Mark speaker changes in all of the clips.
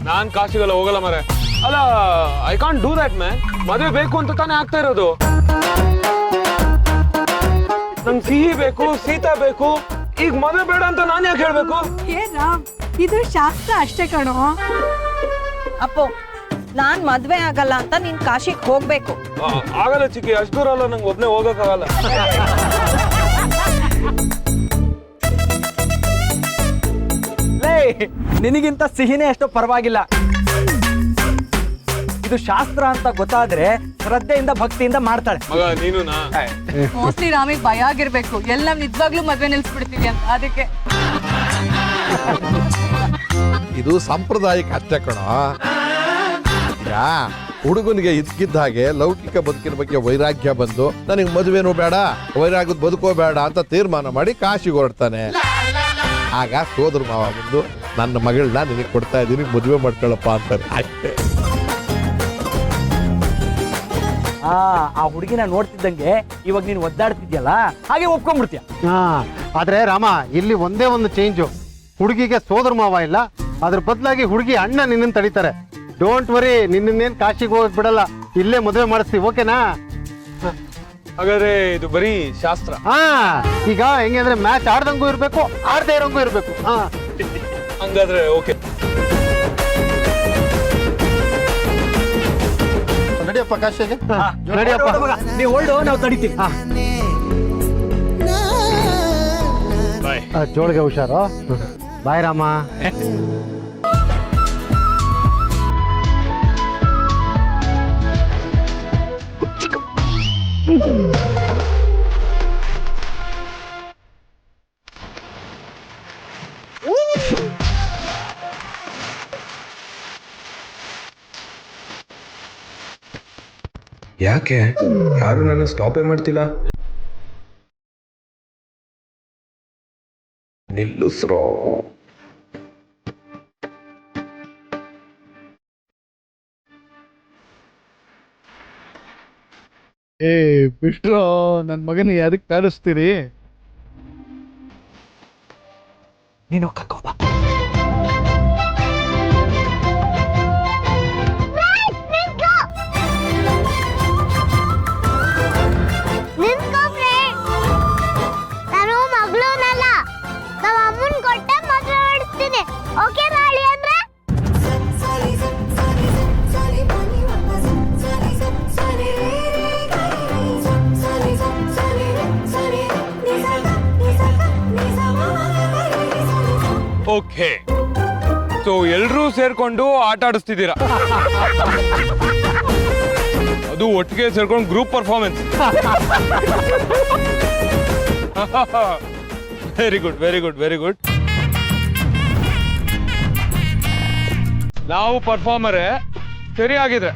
Speaker 1: ನಾನ್ ಕಾಶಿಗೆಲ್ಲ ಹೋಗಲ್ಲ ಮರೆ. ಅಲ್ಲ, I can't do that man. ಮದುವೆ ಬೇಕು ಅಂತ ತಾನೇ ಆಗ್ತಾ ಇರೋದು. ನಂಗೆ ಸಿಹಿ ಬೇಕು, ಸೀತಾ ಬೇಕು. ಈಗ ಮದುವೆ ಬೇಡ ಅಂತ ನಾನು ಯಾಕೆ ಹೇಳ್ಬೇಕು?
Speaker 2: ರಾಮ್, ಇದು ಶಾಸ್ತ್ರ ಅಷ್ಟೇ ಕಣೋ.
Speaker 3: ಅಪ್ಪು, ನಾನ್ ಮದ್ವೆ ಆಗಲ್ಲ ಅಂತ ನೀನ್ ಕಾಶಿಗೆ ಹೋಗ್ಬೇಕು.
Speaker 1: ಆಗಲ್ಲ ಚಿಕ್ಕಿ, ಅಷ್ಟು ದೂರ ಅಲ್ಲ, ನಂಗೆ ಒಬ್ನೇ ಹೋಗಕ್ಕಾಗಲ್ಲ.
Speaker 4: ನಿನಗಿಂತ ಸಿಹಿನೇ ಎಷ್ಟೋ ಪರವಾಗಿಲ್ಲ. ಇದು ಶಾಸ್ತ್ರ ಅಂತ ಗೊತ್ತಾದ್ರೆ ಶ್ರದ್ಧೆಯಿಂದ ಭಕ್ತಿಯಿಂದ ಮಾಡ್ತಾಳೆ.
Speaker 1: ಮಗ ನೀನು
Speaker 2: ಮೋಸ್ಟ್ಲಿ ರಾಮಿಗೆ ಭಯ ಆಗಿರ್ಬೇಕು, ಎಲ್ಲ ನಿಜವಾಗ್ಲೂ ಮದ್ವೆ ನಿಲ್ಸ್ಬಿಡ್ತೀವಿ ಅಂತ. ಅದಕ್ಕೆ
Speaker 5: ಇದು ಸಾಂಪ್ರದಾಯಿಕ ಅಷ್ಟೇ ಕಣೋ. ಈಗ ಹುಡುಗನಿಗೆ ಇದ್ಕಿದ್ದ ಹಾಗೆ ಲೌಕಿಕ ಬದುಕಿನ ಬಗ್ಗೆ ವೈರಾಗ್ಯ ಬಂದು ನನಗೆ ಮದುವೆನೂ ಬೇಡ, ವೈರಾಗ್ಯದ ಬದುಕೋ ಬೇಡ ಅಂತ ತೀರ್ಮಾನ ಮಾಡಿ ಕಾಶಿಗೆ ಹೊರಡ್ತಾನೆ. ಆಗ ಸೋದರ ಮಾವ ಬಂದು ನನ್ನ ಮಗಳನ್ನ ನಿನಗೆ ಕೊಡ್ತಾ ಇದ್ದೀನಿ, ಮದುವೆ ಮಾಡ್ಕೊಳ್ಳಪ್ಪ ಅಂತಾರೆ. ಅಷ್ಟೇ.
Speaker 4: ಆ ಹುಡುಗಿನ ನೋಡ್ತಿದ್ದಂಗೆ ಇವಾಗ ನೀನು ಒದ್ದಾಡ್ತಿದ್ಯಲ್ಲ, ಹಾಗೆ ಒಪ್ಕೊಂಡ್ಬಿಡ್ತೀಯ.
Speaker 6: ಆದ್ರೆ ರಾಮ, ಇಲ್ಲಿ ಒಂದೇ ಒಂದು ಚೇಂಜು. ಹುಡುಗಿಗೆ ಸೋದರ ಮಾವ ಇಲ್ಲ, ಅದ್ರ ಬದಲಾಗಿ ಹುಡುಗಿ ಅಣ್ಣ ನಿನ್ನನ್ನು ತಡೀತಾರೆ. ಡೋಂಟ್ ವರಿ, ನಿನ್ನೇನ್ ಕಾಶಿಗೆ ಹೋಗಿ ಬಿಡಲ್ಲ, ಇಲ್ಲೇ ಮದುವೆ ಮಾಡಿಸ್ತೀವಿ. ಓಕೆನಾ?
Speaker 1: ಹಾಗಾದ್ರೆ ಇದು ಬರೀ ಶಾಸ್ತ್ರ.
Speaker 6: ಈಗ ಹೆಂಗೆ ಅಂದ್ರೆ ಮ್ಯಾಚ್ ಆಡ್ದಂಗೂ ಇರ್ಬೇಕು, ಆಡದೇ ಇರೋಂಗೂ ಇರ್ಬೇಕು.
Speaker 1: ಹಂಗಾದ್ರೆ ಓಕೆ.
Speaker 6: ನಡಿಯಪ್ಪ ಕಾಶಿಗೆ. ನಡಿಯಪ್ಪ,
Speaker 4: ನೀವು ಹೊರಡು, ನಾವು ತಡಿತೀವಿ.
Speaker 6: ಜೋಳಿಗೆ ಹುಷಾರು. ಬಾಯ್ ರಾಮ.
Speaker 1: ಯಾಕೆ ಯಾರು ನನ್ನ ಸ್ಟಾಪೇ ಮಾಡ್ತಿಲ್ಲ? ನಿಲ್ಲಿಸ್ರೋ.
Speaker 6: ಬಿಟ್ರೋ, ನನ್ನ ಮಗನ ಯಾದಕ್ಕೆ ಕಾಡಿಸ್ತೀರಿ?
Speaker 4: ನೀನು ಕರ್ಕೋಬ.
Speaker 7: ನಾನು ಮಗಳೂನಲ್ಲ, ನಮ್ಮ ಅಮ್ಮನ್ ಕೊಟ್ಟೆ ಮದುವೆ ಮಾಡಿಸ್ತೀನಿ. ಓಕೆ ನಾಳೆ ಅಂದ್ರೆ
Speaker 1: ಓಕೆ. ಸೊ ಎಲ್ರೂ ಸೇರ್ಕೊಂಡು ಆಟ ಆಡಿಸ್ತಿದ್ದೀರಾ? ಅದು ಒಟ್ಟಿಗೆ ಸೇರ್ಕೊಂಡು group performance. Very good, very good, very good. ನಾವು ಪರ್ಫಾರ್ಮರೇ ಸರಿಯಾಗಿದ್ರೆ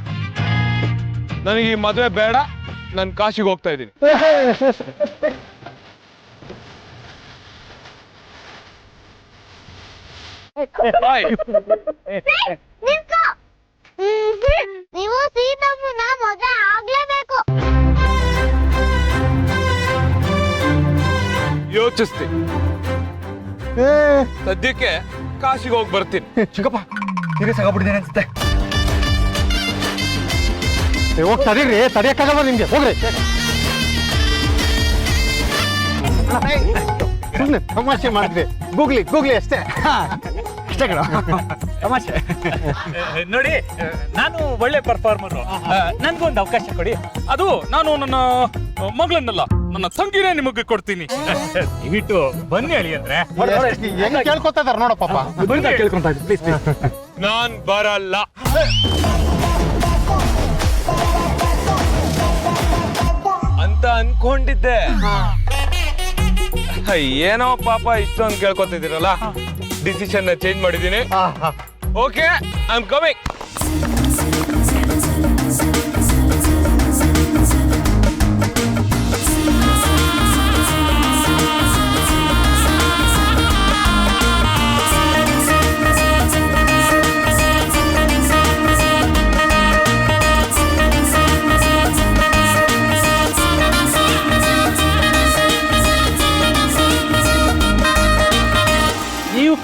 Speaker 1: ನನಗೆ ಈ ಮದುವೆ ಬೇಡ, ನಾನು ಕಾಶಿಗೆ ಹೋಗ್ತಾ ಇದ್ದೀನಿ.
Speaker 7: ನೀವು ಸೀತಮ್ಮನ ಮದುವೆ ಆಗ್ಲೇಬೇಕು.
Speaker 1: ಯೋಚಿಸ್ತೀನಿ. ಸದ್ಯಕ್ಕೆ ಕಾಶಿಗೆ ಹೋಗಿ ಬರ್ತೀನಿ.
Speaker 4: ಚಿಕ್ಕಪ್ಪ, ಸೀರಿಯಸ್ ಆಗಬಿಟ್ಟಿದ್ದೇನೆ ಅನ್ಸುತ್ತೆ.
Speaker 6: ಹೋಗಿ ತಡೀರಿ, ತಡಿಯಕ್ಕಾಗಲ್ಲ ನಿಮ್ಗೆ. ಹೋಗ್ರಿ. ಸುಮ್ಮನೆ ತಮಾಷೆ ಮಾಡಿದ್ವಿ. ಗೂಗ್ಲಿ ಅಷ್ಟೇ.
Speaker 4: ಅಷ್ಟೇ ಕಣ, ತಮಾಷೆ.
Speaker 8: ನೋಡಿ, ನಾನು ಒಳ್ಳೆ ಪರ್ಫಾರ್ಮರ್. ನನ್ಗೊಂದು ಅವಕಾಶ ಕೊಡಿ. ಅದು ನಾನು ನನ್ನ ಮಗಳನ್ನಲ್ಲ, ನನ್ನ ತಂಗಿನೇ ನಿಮಗೆ ಕೊಡ್ತೀನಿ. ದಯವಿಟ್ಟು ಬನ್ನಿ ಅಳಿ ಅಂದ್ರೆ.
Speaker 6: ಹೆಂಗ್ ಕೇಳ್ಕೊತಾ ಇದಾರೆ ನೋಡ ಪಾಪ.
Speaker 4: ಕೇಳ್ಕೊಂತ ಇದ್ದೀನಿ, ಪ್ಲೀಸ್ ಪ್ಲೀಸ್.
Speaker 1: ನಾನ್ ಬರಲ್ಲ ಅಂತ ಅನ್ಕೊಂಡಿದ್ದೆ. ಏನೋ ಪಾಪ ಇಷ್ಟೊಂದು ಕೇಳ್ಕೊತಿದ್ದೀರಲ್ಲ, ಡಿಸಿಷನ್ ಚೇಂಜ್ ಮಾಡಿದ್ದೀನಿ. Okay, I am coming.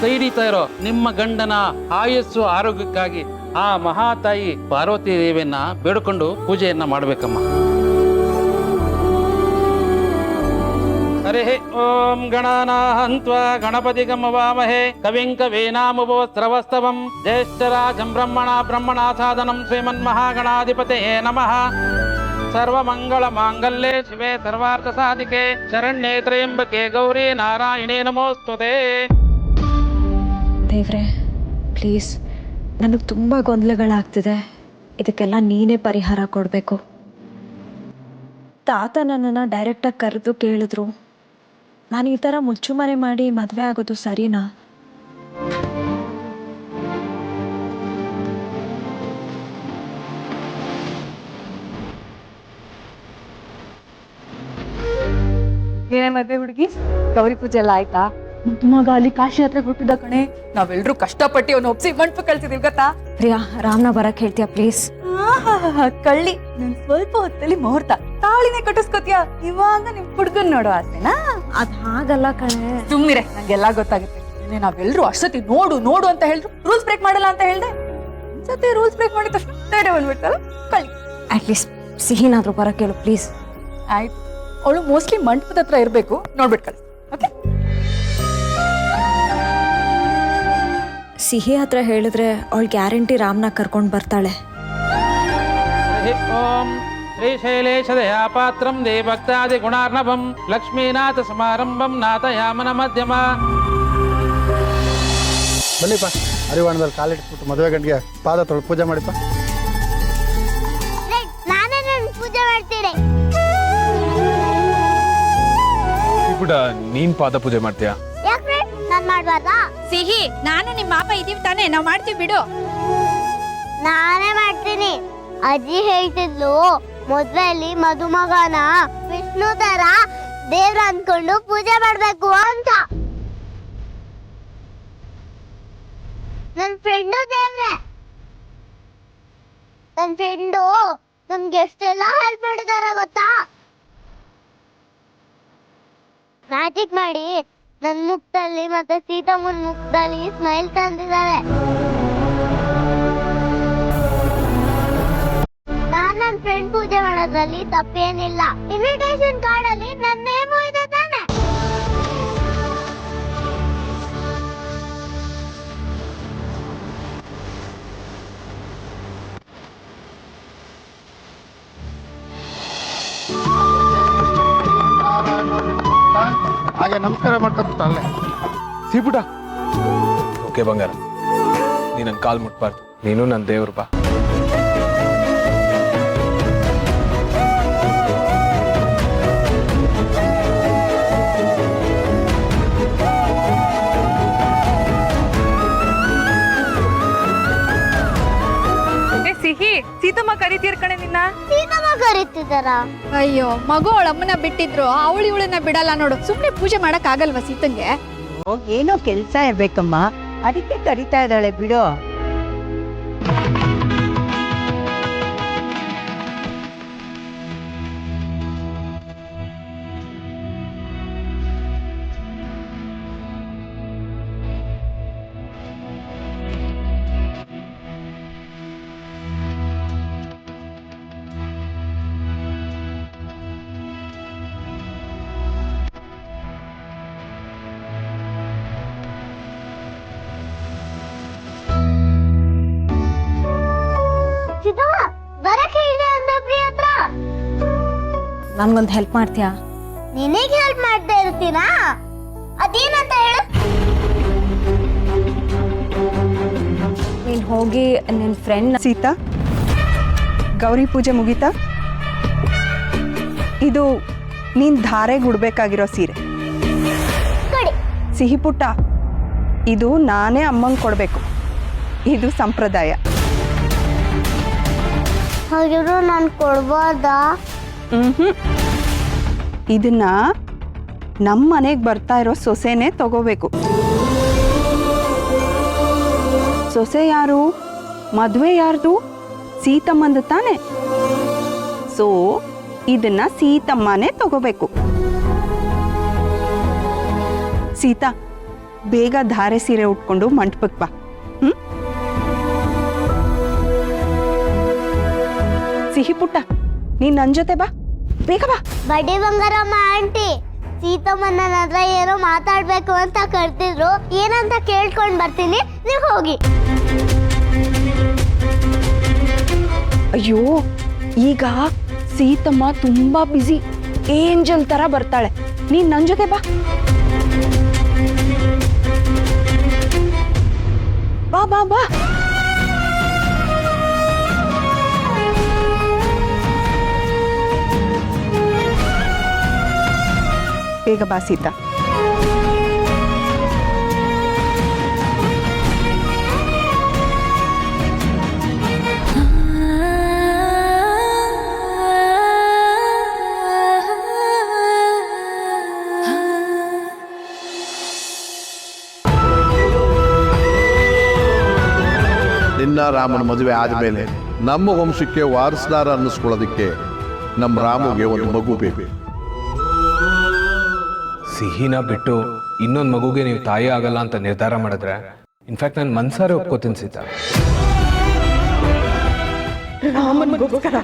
Speaker 9: ಕೈ ಹಿಡಿತಾ ಇರೋ ನಿಮ್ಮ ಗಂಡನ ಆಯಸ್ಸು ಆರೋಗ್ಯಕ್ಕಾಗಿ ಆ ಮಹಾತಾಯಿ ಪಾರ್ವತಿ ದೇವಿಯನ್ನ ಬೇಡಿಕೊಂಡು ಪೂಜೆಯನ್ನ ಮಾಡ್ಬೇಕಮ್ಮ. ಹರಿ ಓಂ ಗಣಾನಾಹಂತ್ವ ಗಣಪತಿ ಗಮವಾಮಹೇ ಕವಿಂ ಕವೀನಾಮುಪಸ್ರವಸ್ತವಂ ಜ್ಯೇಷ್ಠರಾಜಂ ಬ್ರಹ್ಮಣಾ ಸಾಧನಂ ಶ್ರೀಮನ್ಮಹಾಗಣಾಧಿಪತಯೇ ನಮಃ. ಸರ್ವಮಂಗಳ ಮಾಂಗಲ್ಯೆ ಶಿವೆ ಸರ್ವಾರ್ಥ ಸಾಧಿಕೆ ಶರಣ್ಯೇ ತ್ರ್ಯಂಬಕೆ ಗೌರಿ ನಾರಾಯಣೇ ನಮೋಸ್ತುತೇ.
Speaker 10: ದೇವ್ರೆ ಪ್ಲೀಸ್, ನನಗೆ ತುಂಬ ಗೊಂದಲಗಳಾಗ್ತಿದೆ. ಇದಕ್ಕೆಲ್ಲ ನೀನೇ ಪರಿಹಾರ ಕೊಡಬೇಕು. ತಾತ ನನ್ನನ್ನು ಡೈರೆಕ್ಟಾಗಿ ಕರೆದು ಕೇಳಿದ್ರು, ನಾನು ಈ ಥರ ಮುಚ್ಚುಮರೆ ಮಾಡಿ ಮದುವೆ ಆಗೋದು ಸರಿನಾ?
Speaker 2: ಏನೇ ಮದ್ವೆ ಹುಡುಗಿ, ಗೌರಿ ಪೂಜೆ ಎಲ್ಲ ಆಯ್ತಾ? ಮಗ ಅಲ್ಲಿ ಕಾಶಿ ಯಾತ್ರೆಗೆ ಹುಟ್ಟಿದ ಕಣೆ. ನಾವೆಲ್ಲರೂ ಕಷ್ಟಪಟ್ಟು ಅವನು ಒಪ್ಸಿ ಮಂಟಪ ಕಳ್ಸಿದೀವಿ ಗೊತ್ತಾ?
Speaker 10: ಪ್ರಿಯಾ, ರಾಮ್ನ ಬರಕ್ಕೆ ಹೇಳ್ತೀಯಾ ಪ್ಲೀಸ್?
Speaker 2: ಕಳ್ಳಿ, ನನ್ ಸ್ವಲ್ಪ ಹೊತ್ತಲ್ಲಿ ಮುಹೂರ್ತ, ತಾಳಿನೇ ಕಟ್ಟಿಸ್ಕೊತೀಯ. ಇವಾಗ ನಿಮ್ ಹುಡ್ಗನ್ ನೋಡೋ ಆಸೆನಾ?
Speaker 10: ಅದು ಹಾಗಲ್ಲ ಕಣೆ.
Speaker 2: ಸುಮ್ನಿರೆ, ನಂಗೆಲ್ಲ ಗೊತ್ತಾಗುತ್ತೆ. ನಾವೆಲ್ಲರೂ ಅಷ್ಟೊತ್ತಿ ನೋಡು ನೋಡು ಅಂತ ಹೇಳಿದ್ರು ರೂಲ್ಸ್ ಬ್ರೇಕ್ ಮಾಡಲ್ಲ ಅಂತ ಹೇಳ್ದೆ. ಒಂದ್ಸತಿ ರೂಲ್ಸ್ ಬ್ರೇಕ್ ಮಾಡಿದ ತಕ್ಷಣ ಧೈರ್ಯ ಬಂದ್ಬಿಡ್ತಲ್ಲ. ಕಳ್ಳಿ,
Speaker 10: ಅಟ್ಲೀಸ್ಟ್ ಸಿಹಿನಾದ್ರೂ ಬರಕ್ಕೆ ಹೇಳು ಪ್ಲೀಸ್.
Speaker 2: ಆಯ್ತು, ಅವಳು ಮೋಸ್ಟ್ಲಿ ಮಂಟಪದ ಹತ್ರ ಇರ್ಬೇಕು, ನೋಡ್ಬಿಟ್ಟು ಕಳಿಸ್. ಓಕೆ,
Speaker 10: ಸಿಹಿ ಹತ್ರ ಹೇಳಿದ್ರೆ ಅವಳು ಗ್ಯಾರಂಟಿ ರಾಮ್ನ ಕರ್ಕೊಂಡು ಬರ್ತಾಳೆ.
Speaker 9: ಹರಿ ಓಂ ಶ್ರೀಶೈಲೇಶ ದಯಾಪಾತ್ರಂ ದೇವಭಕ್ತಾದಿ ಗುಣಾರ್ಣವಂ ಲಕ್ಷ್ಮೀನಾಥ ಸಮಾರಂಭಂ ನಾಥಯಾಮನ ಮಧ್ಯಮ.
Speaker 6: ಬನ್ನಿಪ್ಪ, ಅರಿವಾಣದಲ್ಲಿ ಕಾಲಿಟ್ಬಿಟ್ಟು ಮದುವೆ ಗಂಡಿಗೆ ಪಾದ ತೊಳೆದು ಪೂಜೆ ಮಾಡಿಪ್ಪ.
Speaker 7: ನಾನೇ ನನ್ನ ಪೂಜೆ ಮಾಡ್ತೀನಿ.
Speaker 1: ಬಿಡ, ನೀನ್ ಪಾದ ಪೂಜೆ ಮಾಡ್ತೀಯಾ?
Speaker 7: ಯಾಕ್ರೆ ನಾನ್ ಮಾಡ್ಬಾರ್ದಾ?
Speaker 3: ಸಿಹಿ, ನಾನು ನಿಮ್ಮ ಅಪ್ಪ ಇದೀವಿ ತಾನೇ, ನಾವು ಮಾಡ್ತೀವಿ ಬಿಡು.
Speaker 7: ನಾನೇ ಮಾಡ್ತೀನಿ. ಅಜ್ಜಿ ಹೇಳ್ತಿದ್ಲು, ಮದ್ವೆಯಲ್ಲಿ ಮದುಮಗನ ವಿಷ್ಣು ತರ ದೇವ್ರ ಅನ್ಕೊಂಡು ಪೂಜೆ ಮಾಡ್ಬೇಕು ಅಂತ. ನನ್ ಫ್ರೆಂಡು ದೇವ್ರೆ. ನನ್ ಫ್ರೆಂಡು ನಮ್ಗೆ ಎಷ್ಟೆಲ್ಲ ಹೆಲ್ಪ್ ಮಾಡಿದಾರ ಗೊತ್ತಾ? ಮ್ಯಾಜಿಕ್ ಮಾಡಿ ನನ್ ಮುಖದಲ್ಲಿ ಮತ್ತೆ ಸೀತಮ್ಮನ ಮುಖದಲ್ಲಿ ಸ್ಮೈಲ್ ತಂದಿದ್ದಾರೆ. ನಾನ್ ನನ್ ಫ್ರೆಂಡ್ ಪೂಜೆ ಮಾಡೋದ್ರಲ್ಲಿ ತಪ್ಪೇನಿಲ್ಲ. ಇನ್ವಿಟೇಷನ್ ಕಾರ್ಡ್ ಅಲ್ಲಿ ನನ್ನ ನೇಮು ಇದೆ ತಾನೆ.
Speaker 6: ಹಾಗೆ ನಮಸ್ಕಾರ ಮಾಡ್ಕೊತ ಅಲ್ಲೇ.
Speaker 1: ಸಿಬಿಡ. ಓಕೆ ಬಂಗಾರ, ನೀ ನನ್ನ ಕಾಲ್ ಮುಟ್ಬಾರ್ದು. ನೀನು ನನ್ನ ದೇವ್ರು ಬಾ.
Speaker 2: ಸಿಹಿ, ಸೀತಮ್ಮ ಕರಿತೀರ್ ಕಣೆ ನಿನ್ನ.
Speaker 7: ಸೀತಮ್ಮ ಕರೀತಿದಾರ?
Speaker 3: ಅಯ್ಯೋ, ಮಗು ಅವಳ ಅಮ್ಮನ ಬಿಟ್ಟಿದ್ರು, ಅವಳು ಇವಳನ್ನ ಬಿಡಲ್ಲ ನೋಡು. ಸುಮ್ನೆ ಪೂಜೆ ಮಾಡಕ್ ಆಗಲ್ವಾ ಸೀತಂಗೆ?
Speaker 11: ಏನೋ ಕೆಲ್ಸ ಇರ್ಬೇಕಮ್ಮ, ಅದಕ್ಕೆ ಕರಿತಾ ಇದ್ದಾಳೆ ಬಿಡು.
Speaker 7: ಬರಕ್ಕೆ ಇದೆ ಅಂದ ಪ್ರಿಯ ಹತ್ರ.
Speaker 10: ನನ್ಗೊಂದು ಹೆಲ್ಪ್ ಮಾಡ್ತೀಯಾ?
Speaker 7: ನಿನಗೆ ಹೆಲ್ಪ್ ಮಾಡ್ತಾ ಇರ್ತೀನಾ? ಅದೇನಂತ ಹೇಳು.
Speaker 10: ನೀನು ಹೋಗಿ ನಿನ್ನ ಫ್ರೆಂಡ್
Speaker 11: ಸೀತಾ, ಗೌರಿ ಪೂಜೆ ಮುಗೀತಾ? ಇದು ನೀನ್ ಧಾರೆಗೆ ಉಡ್ಬೇಕಾಗಿರೋ ಸೀರೆ.
Speaker 7: ಕೊಡಿ.
Speaker 11: ಸಿಹಿ ಪುಟ್ಟ, ಇದು ನಾನೇ ಅಮ್ಮಂಗೆ ಕೊಡಬೇಕು. ಇದು ಸಂಪ್ರದಾಯ.
Speaker 7: ಹಾಗಿರೋ ನಾನು ಕೊಡ್ಬಾರ್ದಾ?
Speaker 11: ಇದನ್ನ ನಮ್ಮ ಮನೆಗೆ ಬರ್ತಾ ಇರೋ ಸೊಸೆನೇ ತಗೋಬೇಕು. ಸೊಸೆ ಯಾರು? ಮದುವೆ ಯಾರ್ದು? ಸೀತಮ್ಮಂದು ತಾನೆ. ಸೊ ಇದನ್ನ ಸೀತಮ್ಮನೇ ತಗೋಬೇಕು. ಸೀತಾ, ಬೇಗ ಧಾರೆ ಸೀರೆ ಉಟ್ಕೊಂಡು ಮಂಟಪಕ್ಕೆ ಬಾ. ಸಿಹಿ ಪುಟ್ಟ, ನೀನ್ ನನ್ ಜೊತೆ ಬಾ, ಬೇಗ ಬಾ.
Speaker 7: ಬಡ್ಡಿ ಬಂಗಾರಮ್ಮ ಆಂಟಿ, ಸೀತಮ್ಮನ ನನ್ನ ಹತ್ರ ಏನೋ ಮಾತಾಡ್ಬೇಕು ಅಂತ ಕರ್ತಿದ್ರು, ಏನಂತ ಕೇಳ್ಕೊಂಡ್ ಬರ್ತೀನಿ, ನೀವು ಹೋಗಿ.
Speaker 11: ಅಯ್ಯೋ, ಈಗ ಸೀತಮ್ಮ ತುಂಬಾ ಬ್ಯುಸಿ, ಏಂಜಲ್ ತರ ಬರ್ತಾಳೆ. ನೀನ್ ನನ್ ಜೊತೆ ಬಾ. ಬಾ ಬಾ ಬಾ. ಬೇಗ ಬಾ ಸೀತಾ.
Speaker 5: ನಿನ್ನ ರಾಮನ ಮದುವೆ ಆದಮೇಲೆ ನಮ್ಮ ವಂಶಕ್ಕೆ ವಾರಸ್ದಾರ ಅನ್ನಿಸ್ಕೊಳ್ಳೋದಕ್ಕೆ ನಮ್ಮ ರಾಮುಗೆ ಒಂದು ಮಗು ಬೇಕು.
Speaker 1: ಸಿಹಿನ ಬಿಟ್ಟು ಇನ್ನೊಂದು ಮಗುಗೆ ನೀವು ತಾಯಿ ಆಗಲ್ಲ ಅಂತ ನಿರ್ಧಾರ ಮಾಡಿದ್ರೆ ಇನ್ಫ್ಯಾಕ್ಟ್ ನಾನು ಮನ್ಸಾರೆ ಒಪ್ಕೋತೀನಿ ಸೀತಾ.
Speaker 11: ರಾಮನಿಗೋಸ್ಕರ,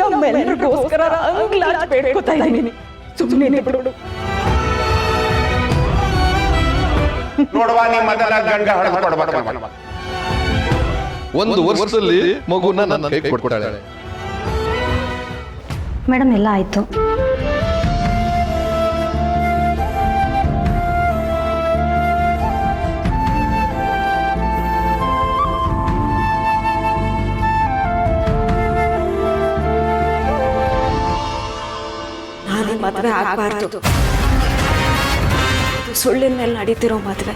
Speaker 11: ನಮ್ಮೆಲ್ಲರಿಗೋಸ್ಕರ ಅಂಗ್ಲಾಚ್ ಬೇಡ್ಕೊತಾ ಇದ್ದೀನಿ. ಸುಮ್ಮನೆ ಬಿಡು.
Speaker 5: ನೋಡುವ ನಿಮ್ಮ ಗಂಡ ಹೊಡೆದ್ಕೊಡ್ಬೇಕು. ಒಂದು ವರ್ಷದಲ್ಲಿ ಮಗುನ ನನ್ನ ಕೈ ಕೊಡ್ತಾಳೆ.
Speaker 10: ಮೇಡಮ್ ಎಲ್ಲ ಆಯಿತು.
Speaker 2: ನಾನು ಮದುವೆ ಆಗಬಾರ್ದು. ಸುಳ್ಳಿನ ಮೇಲೆ ನಡೀತಿರೋ ಮದುವೆ.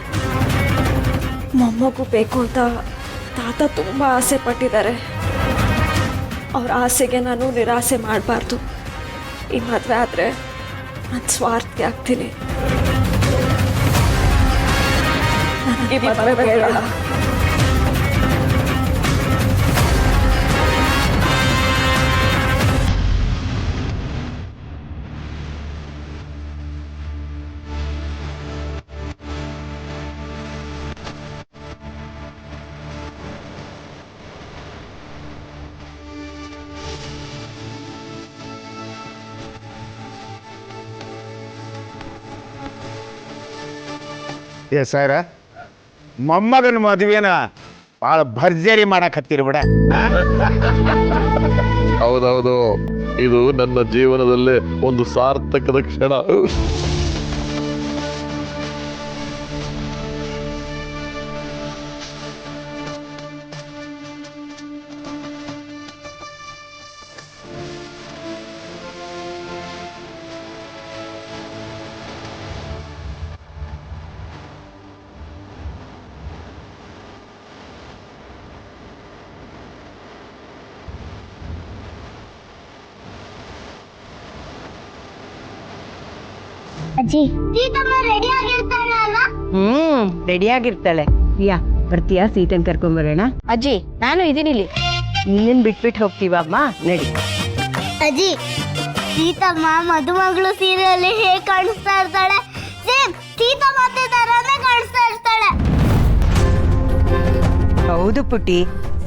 Speaker 2: ಮೊಮ್ಮಗು ಬೇಕು ಅಂತ ತಾತ ತುಂಬ ಆಸೆ ಪಟ್ಟಿದ್ದಾರೆ. ಅವ್ರ ಆಸೆಗೆ ನಾನು ನಿರಾಸೆ ಮಾಡಬಾರ್ದು. ಈ ಮದುವೆ ಆದರೆ ನಾನು ಸ್ವಾರ್ಥಿ ಆಗ್ತೀನಿ. ನನಗೆ ಈ ಮದುವೆ ಬೇಡ.
Speaker 12: ಸರ, ಮೊಮ್ಮಗನ ಮದುವೆನ ಭಾಳ ಭರ್ಜರಿ ಮಾಡಕತ್ತೀರಿ ಬಿಡ.
Speaker 5: ಹೌದೌದು, ಇದು ನನ್ನ ಜೀವನದಲ್ಲೇ ಒಂದು ಸಾರ್ಥಕದ ಕ್ಷಣ.
Speaker 7: ಅಜ್ಜಿ, ಸೀತಮ್ಮ ರೆಡಿ ಆಗಿರ್ತಾಳೆ ಅಲ್ವಾ?
Speaker 11: ರೆಡಿ ಆಗಿರ್ತಾಳೆ. ಯಾ ಬರ್ತೀಯಾ? ಸೀತನ್ ಕರ್ಕೊಂಬರೋಣ. ಅಜ್ಜಿ, ನಾನು ಇದೀನಿ ಇಲ್ಲಿ. ನೀನೇನ್ ಬಿಟ್ಬಿಟ್ಟು ಹೋಗ್ತೀವಮ್ಮ, ನಡಿ.
Speaker 7: ಅಜ್ಜಿ, ಸೀತಮ್ಮ ಮದುಮಗಳು ಸೀರೆಯಲ್ಲಿ ಹೇಗೆ ಕಾಣಿಸ್ತಾ ಇರ್ತಾಳೆ? ಸೇಮ್ ಸೀತಮ್ಮ ತರಾನೇ ಕಾಣಿಸ್ತಾ ಇರ್ತಾಳೆ.
Speaker 11: ಹೌದು ಪುಟ್ಟಿ,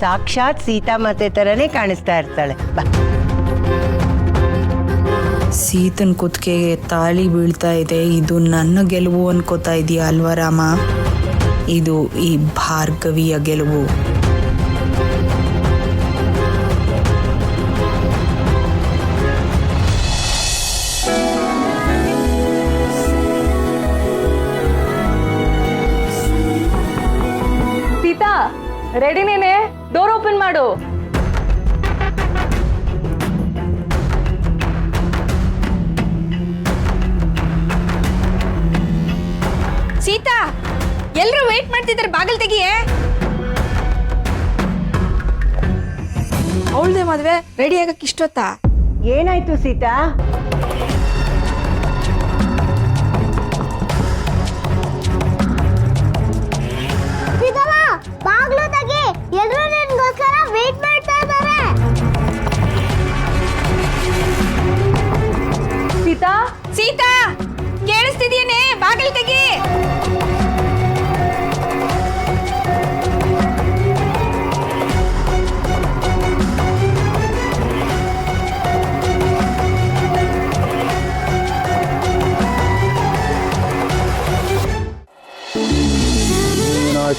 Speaker 11: ಸಾಕ್ಷಾತ್ ಸೀತಾಮಾತೆ ತರನೇ ಕಾಣಿಸ್ತಾ ಇರ್ತಾಳೆ. ಬಾ.
Speaker 13: ಸೀತನ್ ಕುತ್ತಿಗೆಗೆ ತಾಳಿ ಬೀಳ್ತಾ ಇದೆ. ಇದು ನನ್ನ ಗೆಲುವು ಅನ್ಕೋತಾ ಇದೀಯ ಅಲ್ವಾ ರಾಮ? ಇದು ಈ ಭಾರ್ಗವಿಯ ಗೆಲುವು.
Speaker 2: ಸೀತಾ, ರೆಡಿನೇನೆ? ಡೋರ್ ಓಪನ್ ಮಾಡು.
Speaker 3: ಸೀತಾ, ಎಲ್ರು ವೇಟ್ ಮಾಡ್ತಿದ್ದಾರೆ, ಬಾಗಿಲು ತೆಗಿಯೇ. ಅವಳದೇ ಮದ್ವೆ ರೆಡಿ ಆಗಕ್ಕೆ ಇಷ್ಟೊತ್ತಾ?
Speaker 11: ಏನಾಯ್ತು ಸೀತಾ?
Speaker 7: ಸೀತಮ್ಮ, ಬಾಗ್ಲು ತೆಗಿ, ಎಲ್ರು ನಿನ್ಗೋಸ್ಕರ ವೇಟ್ ಮಾಡ್ತಾ ಇದ್ದಾರೆ.
Speaker 2: ಸೀತಾ,
Speaker 3: ಸೀತಾ, ಕೇಳಿಸ್ತಿದೀಯೇನೆ? ಬಾಗಿಲು ತೆಗಿ.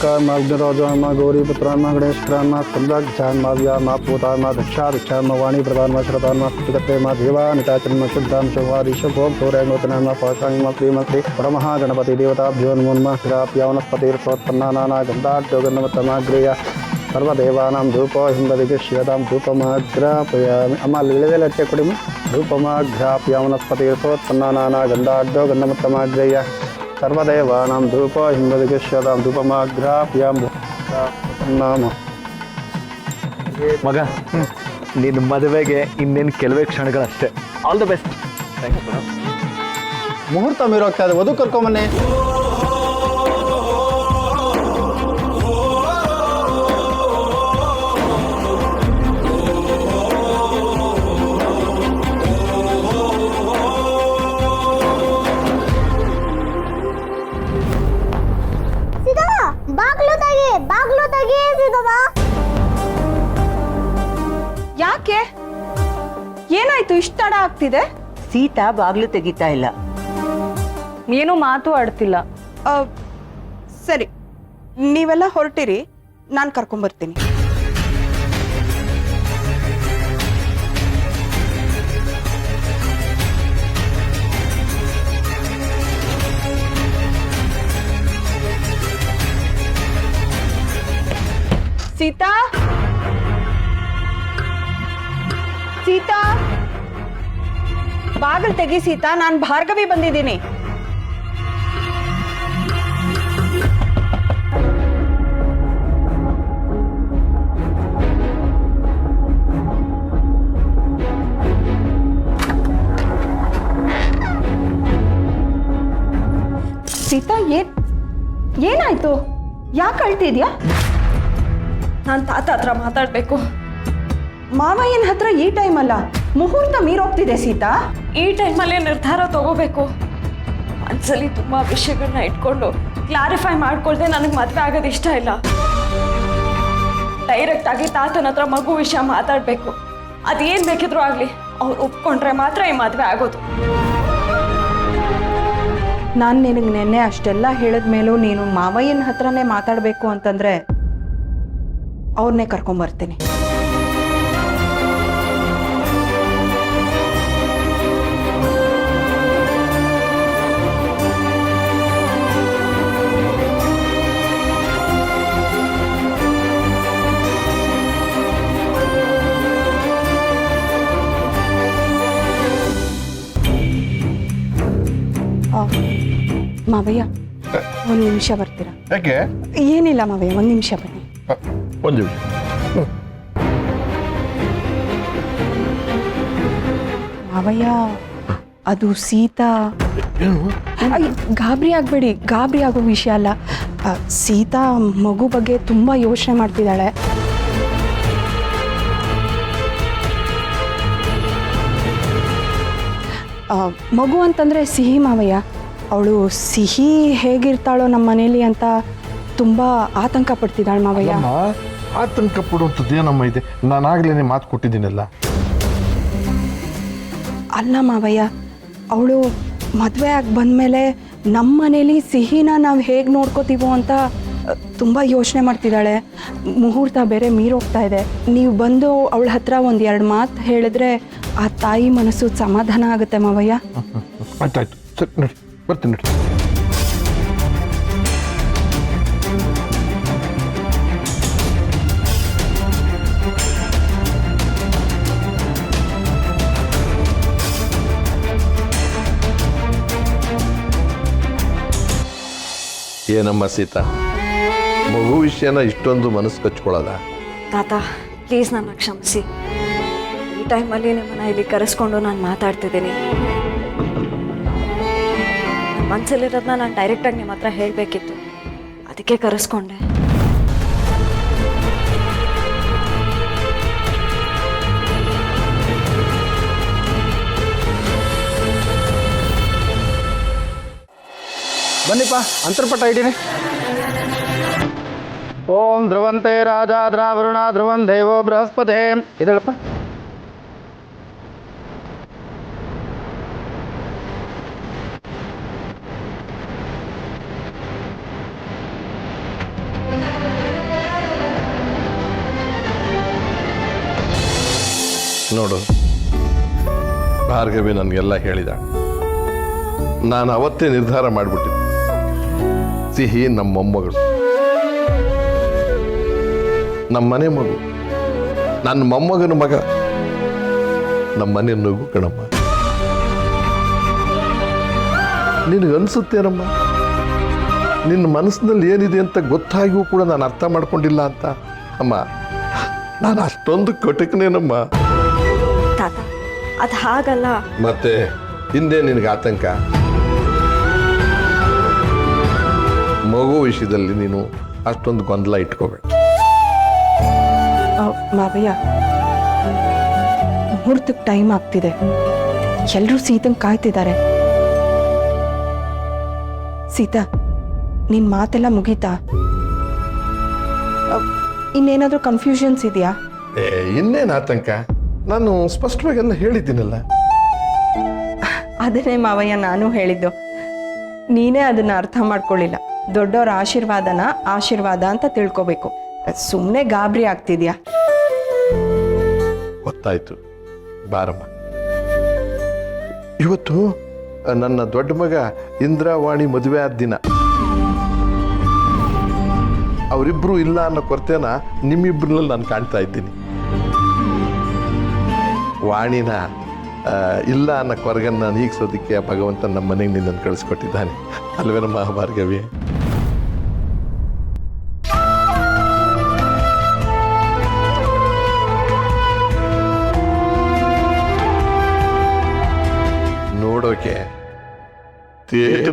Speaker 6: माग्निरोजन गौरी पुत्रान गणेश पुराण स्कंदाख्यान व्याम पूतान दक्षाध्यान वाणी प्रधान श्रद्धान कुटिकते देवा निताचन शुद्धान शोभादिशोम सौरंगोतन पाशांग श्रीमंत्री परमः गणपति देवताभ्यो नमो नमः श्रीराप्यावनस्पतिर्सोत्पन्नाना गंधाढ्योगन्नमतमाग्रेय सर्वदेवानां धूपो हिंददिगश्यतां धूपमाग्रापयामि अम्मा विळवेल अट्टे कोडिम धूपमाग्राप्यावनस्पतिर्सोत्पन्नाना गंधाढ्योगन्नमतमाग्रेय सर्वदेवानां धूपो हिंददिगश्यतां धूपमाग्रापयामि नाम
Speaker 4: ಮಗ ನಿನ್ನ ಮದುವೆಗೆ ಇನ್ನೇನು ಕೆಲವೇ ಕ್ಷಣಗಳಷ್ಟೇ. All the best.
Speaker 6: ಮುಹೂರ್ತ ಮೀರೋಗ್ತಾ ಇದೆ, ವಧು ಕರ್ಕೊಂಬನ್ನಿ.
Speaker 7: ಬಾಗ್ಲು ತೆಗಿ ಸೀತಮ್ಮ.
Speaker 11: ಯಾಕೆ ಏನಾಯ್ತು ಇಷ್ಟ ತಡ ಆಗ್ತಿದೆ? ಸೀತಾ ಬಾಗ್ಲು ತೆಗಿತಾ ಇಲ್ಲ,
Speaker 13: ಏನೂ ಮಾತು ಆಡ್ತಿಲ್ಲ. ಸರಿ, ನೀವೆಲ್ಲ ಹೊರಟಿರಿ, ನಾನು ಕರ್ಕೊಂಬರ್ತೀನಿ. ಸೀತಾ, ಸೀತಾ, ಬಾಗಿಲು ತೆಗಿ ಸೀತಾ, ನಾನು ಭಾರ್ಗವಿ ಬಂದಿದ್ದೀನಿ. ಸೀತಾ, ಏನಾಯ್ತು? ಯಾಕೆ ಅಳ್ತಿದ್ಯಾ?
Speaker 2: ನಾನು ತಾತ ಹತ್ರ ಮಾತಾಡಬೇಕು.
Speaker 13: ಮಾವಯ್ಯನ ಹತ್ರ ಈ ಟೈಮ್ ಅಲ್ಲ, ಮುಹೂರ್ತ ಮೀರೋಗ್ತಿದೆ ಸೀತಾ.
Speaker 2: ಈ ಟೈಮಲ್ಲಿ ನಿರ್ಧಾರ ತಗೋಬೇಕು. ಮನಸ್ಸಲ್ಲಿ ತುಂಬ ವಿಷಯಗಳನ್ನ ಇಟ್ಕೊಂಡು ಕ್ಲಾರಿಫೈ ಮಾಡ್ಕೊಳ್ದೆ ನನಗೆ ಮದುವೆ ಆಗೋದು ಇಷ್ಟ ಇಲ್ಲ. ಡೈರೆಕ್ಟ್ ಆಗಿ ತಾತನ ಹತ್ರ ಮಗು ವಿಷಯ ಮಾತಾಡಬೇಕು. ಅದೇನು ಬೇಕಿದ್ರೂ ಆಗಲಿ, ಅವ್ರು ಒಪ್ಕೊಂಡ್ರೆ ಮಾತ್ರ ಈ ಮದುವೆ ಆಗೋದು.
Speaker 13: ನಾನು ನಿನಗೆ ನೆನ್ನೆ ಅಷ್ಟೆಲ್ಲ ಹೇಳಿದ ಮೇಲೂ ನೀನು ಮಾವಯ್ಯನ ಹತ್ರನೇ ಮಾತಾಡಬೇಕು ಅಂತಂದ್ರೆ ಅವ್ರನ್ನೇ ಕರ್ಕೊಂಬರ್ತೀನಿ. ಮಾವಯ್ಯ, ಒಂದು ನಿಮಿಷ ಬರ್ತೀರಾ?
Speaker 5: ಯಾಕೆ?
Speaker 13: ಏನಿಲ್ಲ ಮಾವಯ್ಯ, ಒಂದು ನಿಮಿಷ ಬನ್ನಿ.
Speaker 5: ಒಂದು ನಿಮಿಷ.
Speaker 13: ಮಾವಯ್ಯ, ಅದು ಸೀತಾ. ಗಾಬರಿ ಆಗಬೇಡಿ, ಗಾಬರಿ ಆಗೋ ವಿಷಯ ಅಲ್ಲ. ಸೀತಾ ಮಗು ಬಗ್ಗೆ ತುಂಬ ಯೋಚನೆ ಮಾಡ್ತಿದ್ದಾಳೆ. ಮಗು ಅಂತಂದರೆ ಸಿಹಿ ಮಾವಯ್ಯ. ಅವಳು ಸಿಹಿ ಹೇಗಿರ್ತಾಳೋ ನಮ್ಮ ಮನೇಲಿ ಅಂತ ತುಂಬ ಆತಂಕ ಪಡ್ತಿದ್ದಾಳೆ ಮಾವಯ್ಯ.
Speaker 5: ಆತಂಕ ಪಡುವಂಥದ್ದು ಏನಮ್ಮ ಇದೆ? ನಾನಾಗಲೇ ಮಾತು ಕೊಟ್ಟಿದ್ದೀನಲ್ಲ.
Speaker 13: ಅಲ್ಲ ಮಾವಯ್ಯ, ಅವಳು ಮದುವೆ ಆಗಿ ಬಂದಮೇಲೆ ನಮ್ಮ ಮನೇಲಿ ಸಿಹಿನ ನಾವು ಹೇಗೆ ನೋಡ್ಕೋತೀವೋ ಅಂತ ತುಂಬ ಯೋಚನೆ ಮಾಡ್ತಿದ್ದಾಳೆ. ಮುಹೂರ್ತ ಬೇರೆ ಮೀರೋಗ್ತಾ ಇದೆ. ನೀವು ಬಂದು ಅವಳ ಹತ್ರ ಒಂದು 2 ಮಾತು ಹೇಳಿದ್ರೆ ಆ ತಾಯಿ ಮನಸ್ಸು ಸಮಾಧಾನ ಆಗುತ್ತೆ ಮಾವಯ್ಯ.
Speaker 5: ಆಯ್ತಾಯ್ತು, ಸರಿ ನೋಡಿ, ಬರ್ತೀನಿ ನೋಡಿ. ಏನಮ್ಮ ಸೀತಾ, ಮಗು ವಿಷಯನ ಇಷ್ಟೊಂದು ಮನಸ್ಸು ಕಚ್ಕೊಳ್ಳೋದ?
Speaker 2: ತಾತ, ಪ್ಲೀಸ್ ನನ್ನ ಕ್ಷಮಿಸಿ. ಈ ಟೈಮಲ್ಲಿ ನಿಮ್ಮನ್ನ ಇಲ್ಲಿ ಕರೆಸ್ಕೊಂಡು ನಾನು ಮಾತಾಡ್ತಿದ್ದೀನಿ. ಮನಸ್ಸಲ್ಲಿರೋದನ್ನ ನಾನು ಡೈರೆಕ್ಟಾಗಿ ನಿಮ್ಮ ಹತ್ರ ಹೇಳಬೇಕಿತ್ತು, ಅದಕ್ಕೆ ಕರೆಸ್ಕೊಂಡೆ.
Speaker 6: ಬನ್ನಿಪ್ಪ, ಅಂತರ್ಪಟ ಇಡೀನಿ. ಓಂ ಧ್ರುವಂತೆ ರಾಜ ದ್ರಾವರುಣ ಧ್ರುವಂ ದೇವೋ ಬೃಹಸ್ಪತಿ. ಇದಳಪ್ಪ.
Speaker 5: ನೋಡು, ಭಾರ್ಗವಿ ನನಗೆಲ್ಲ ಹೇಳಿದ. ನಾನು ಅವತ್ತೇ ನಿರ್ಧಾರ ಮಾಡಿಬಿಟ್ಟಿದ್ದೆ, ಸಿಹಿ ನಮ್ಮ ಮೊಮ್ಮಗಳು, ನಮ್ಮ ಮನೆ ಮಗು, ನನ್ನ ಮೊಮ್ಮಗನ ಮಗ, ನಮ್ಮ ಮನೆ ನಗು ಕಣಮ್ಮ. ನಿನಗನ್ಸುತ್ತೇನಮ್ಮ, ನಿನ್ನ ಮನಸ್ಸಿನಲ್ಲಿ ಏನಿದೆ ಅಂತ ಗೊತ್ತಾಗಿಯೂ ಕೂಡ ನಾನು ಅರ್ಥ ಮಾಡ್ಕೊಂಡಿಲ್ಲ ಅಂತ? ಅಮ್ಮ, ನಾನು ಅಷ್ಟೊಂದು ಕಟಕನೇನಮ್ಮ.
Speaker 2: ತಾತ ಅದು ಹಾಗಲ್ಲ.
Speaker 5: ಮತ್ತೆ ಹಿಂದೆ ನಿನಗೆ ಆತಂಕ? ಮಗು ವಿಷಯದಲ್ಲಿ ನೀನು ಅಷ್ಟೊಂದು ಗೊಂದಲ ಇಟ್ಕೋಬೇಡ.
Speaker 13: ಮಾವಯ್ಯ, ಮುಹೂರ್ತಕ್ಕೆ ಟೈಮ್ ಆಗ್ತಿದೆ, ಎಲ್ಲರೂ ಸೀತಂಗೆ ಕಾಯ್ತಿದ್ದಾರೆ. ಸೀತಾ, ನಿನ್ನ ಮಾತೆಲ್ಲ ಮುಗೀತಾ? ಇನ್ನೇನಾದರೂ ಕನ್ಫ್ಯೂಷನ್ಸ್ ಇದೆಯಾ?
Speaker 5: ಇನ್ನೇನು ಆತಂಕ? ನಾನು ಸ್ಪಷ್ಟವಾಗಿ ಎಲ್ಲ ಹೇಳಿದ್ದೀನಲ್ಲ.
Speaker 13: ಅದನ್ನೇ ಮಾವಯ್ಯ ನಾನು ಹೇಳಿದ್ದು, ನೀನೇ ಅದನ್ನ ಅರ್ಥ ಮಾಡ್ಕೊಳ್ಳಿಲ್ಲ. ದೊಡ್ಡವರ ಆಶೀರ್ವಾದನ ಆಶೀರ್ವಾದ ಅಂತ ತಿಳ್ಕೊಬೇಕು, ಸುಮ್ಮನೆ ಗಾಬರಿ ಆಗ್ತಿದ್ಯಾ?
Speaker 5: ಗೊತ್ತಾಯ್ತು, ಬಾರಮ್ಮ. ಇವತ್ತು ನನ್ನ ದೊಡ್ಡ ಮಗ ಇಂದ್ರಾವಾಣಿ ಮದುವೆ ಆದ ದಿನ. ಅವರಿಬ್ರು ಇಲ್ಲ ಅನ್ನೋ ಕೊರತೆನ ನಿಮ್ಮಿಬ್ರಲ್ಲಿ ನಾನು ಕಾಣ್ತಾ ಇದ್ದೀನಿ. ವಾಣಿನ ಇಲ್ಲ ಅನ್ನೋ ಕೊರಗನ್ನ ನೀಗಿಸೋದಕ್ಕೆ ಭಗವಂತ ನಮ್ಮ ಮನೆಗೆ ನಿನ್ನನ್ನು ಕಳಿಸ್ಕೊಟ್ಟಿದ್ದಾನೆ ಅಲ್ವೇನಮ್ಮ ಭಾರ್ಗವಿ? ನೋಡೋಕೆ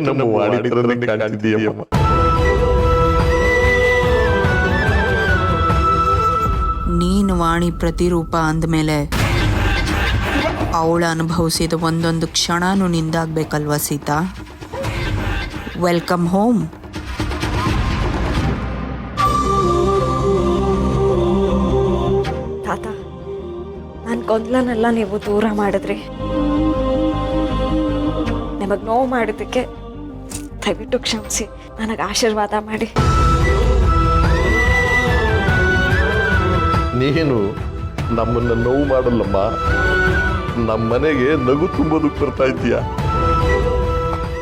Speaker 5: ನಮ್ಮ ವಾಣಿ ಥರನೇ ಕಾಣ್ತಿದ್ದೀಯಮ್ಮ.
Speaker 14: ನೀನು ವಾಣಿ ಪ್ರತಿರೂಪ ಅಂದಮೇಲೆ ಅವಳು ಅನುಭವಿಸಿದ ಒಂದೊಂದು ಕ್ಷಣನೂ ನಿಂದಾಗಬೇಕಲ್ವ ಸೀತಾ? Welcome home.
Speaker 2: ತಾತ, ನನ್ನ ಗೊಂದಲನೆಲ್ಲ ನೀವು ದೂರ ಮಾಡಿದ್ರಿ. ನಿಮಗೆ ನೋವು ಮಾಡಿದ್ದಕ್ಕೆ ದಯವಿಟ್ಟು ಕ್ಷಮಿಸಿ, ನನಗೆ ಆಶೀರ್ವಾದ ಮಾಡಿ.
Speaker 5: ನೀನು ನಮ್ಮನ್ನ ನೋವು ಮಾಡಲ್ಲಮ್ಮ, ನಮ್ಮ ಮನೆಗೆ ನಗು ತುಂಬೋದಕ್ಕೆ ಬರ್ತಾ ಇದ್ದೀಯ.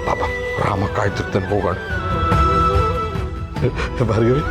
Speaker 5: ಬಾಬಾ, ರಾಮ ಕಾಯ್ತಿರ್ತಾನೆ, ಹೋಗೋಣ. ಭಾರ್ಗವಿ,